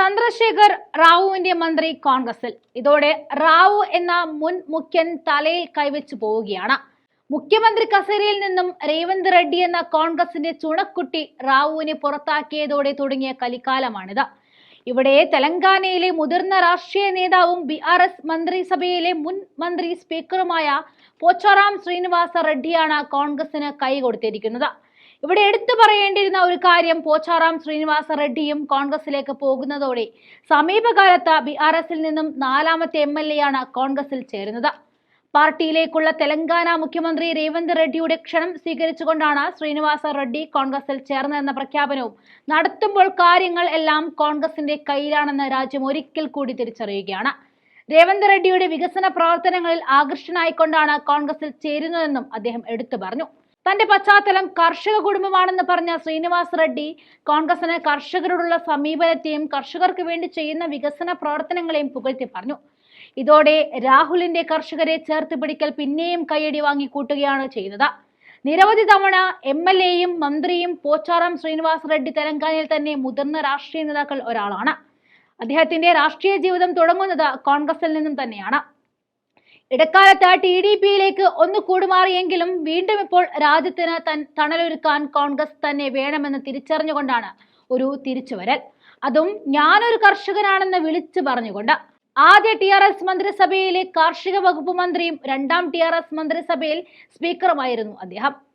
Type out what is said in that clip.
ചന്ദ്രശേഖർ റാവുവിന്റെ മന്ത്രി കോൺഗ്രസിൽ. ഇതോടെ റാവു എന്ന മുൻ മുഖ്യൻ തലയിൽ കൈവച്ചു പോവുകയാണ്. മുഖ്യമന്ത്രി കസേരയിൽ നിന്നും രേവന്ത് റെഡ്ഡി എന്ന കോൺഗ്രസിന്റെ ചുണക്കുട്ടി റാവുവിനെ പുറത്താക്കിയതോടെ തുടങ്ങിയ കലിക്കാലമാണിത്. ഇവിടെ തെലങ്കാനയിലെ മുതിർന്ന രാഷ്ട്രീയ നേതാവും BRS മന്ത്രിസഭയിലെ മുൻ മന്ത്രി സ്പീക്കറുമായ പോച്ചാറാം ശ്രീനിവാസ റെഡ്ഡിയാണ് കോൺഗ്രസിന് കൈ കൊടുത്തിരിക്കുന്നത്. ഇവിടെ എടുത്തു പറയേണ്ടിയിരുന്ന ഒരു കാര്യം, പോച്ചാറാം ശ്രീനിവാസ റെഡ്ഡിയും കോൺഗ്രസിലേക്ക് പോകുന്നതോടെ സമീപകാലത്ത് BRSൽ നിന്നും 4ാമത്തെ MLA ആണ് കോൺഗ്രസിൽ ചേരുന്നത്. പാർട്ടിയിലേക്കുള്ള തെലങ്കാന മുഖ്യമന്ത്രി രേവന്ത് റെഡ്ഡിയുടെ ക്ഷണം സ്വീകരിച്ചുകൊണ്ടാണ് ശ്രീനിവാസ റെഡ്ഡി കോൺഗ്രസിൽ ചേർന്നതെന്ന പ്രഖ്യാപനവും നടത്തുമ്പോൾ കാര്യങ്ങൾ എല്ലാം കോൺഗ്രസിന്റെ കയ്യിലാണെന്ന് രാജ്യം ഒരിക്കൽ കൂടി തിരിച്ചറിയുകയാണ്. രേവന്ത് റെഡ്ഡിയുടെ വികസന പ്രവർത്തനങ്ങളിൽ ആകൃഷ്ടനായിക്കൊണ്ടാണ് കോൺഗ്രസിൽ ചേരുന്നതെന്നും അദ്ദേഹം എടുത്തു പറഞ്ഞു. തന്റെ പശ്ചാത്തലം കർഷക കുടുംബമാണെന്ന് പറഞ്ഞ ശ്രീനിവാസ റെഡ്ഡി കോൺഗ്രസിന് കർഷകരോടുള്ള സമീപനത്തെയും കർഷകർക്ക് വേണ്ടി ചെയ്യുന്ന വികസന പ്രവർത്തനങ്ങളെയും പുകഴ്ത്തി പറഞ്ഞു. ഇതോടെ രാഹുലിന്റെ കർഷകരെ ചേർത്ത് പിടിക്കൽ പിന്നെയും കയ്യടി വാങ്ങിക്കൂട്ടുകയാണ് ചെയ്യുന്നത്. നിരവധി തവണ MLAയും മന്ത്രിയും പോച്ചാറാം ശ്രീനിവാസ റെഡ്ഡി തെലങ്കാനയിൽ തന്നെ മുതിർന്ന രാഷ്ട്രീയ നേതാക്കൾ ഒരാളാണ്. അദ്ദേഹത്തിന്റെ രാഷ്ട്രീയ ജീവിതം തുടങ്ങുന്നത് കോൺഗ്രസിൽ നിന്നും തന്നെയാണ്. ഇടക്കാലത്ത് TDPയിലേക്ക് ഒന്ന് കൂടുമാറിയെങ്കിലും വീണ്ടും ഇപ്പോൾ രാജ്യത്തിന് തണലൊരുക്കാൻ കോൺഗ്രസ് തന്നെ വേണമെന്ന് തിരിച്ചറിഞ്ഞുകൊണ്ടാണ് ഒരു തിരിച്ചുവരൽ. അതും ഞാനൊരു കർഷകനാണെന്ന് വിളിച്ചു പറഞ്ഞുകൊണ്ട്. ആദ്യ TRS മന്ത്രിസഭയിലെ കാർഷിക വകുപ്പ് മന്ത്രിയും 2ാം TRS മന്ത്രിസഭയിൽ സ്പീക്കറുമായിരുന്നു അദ്ദേഹം.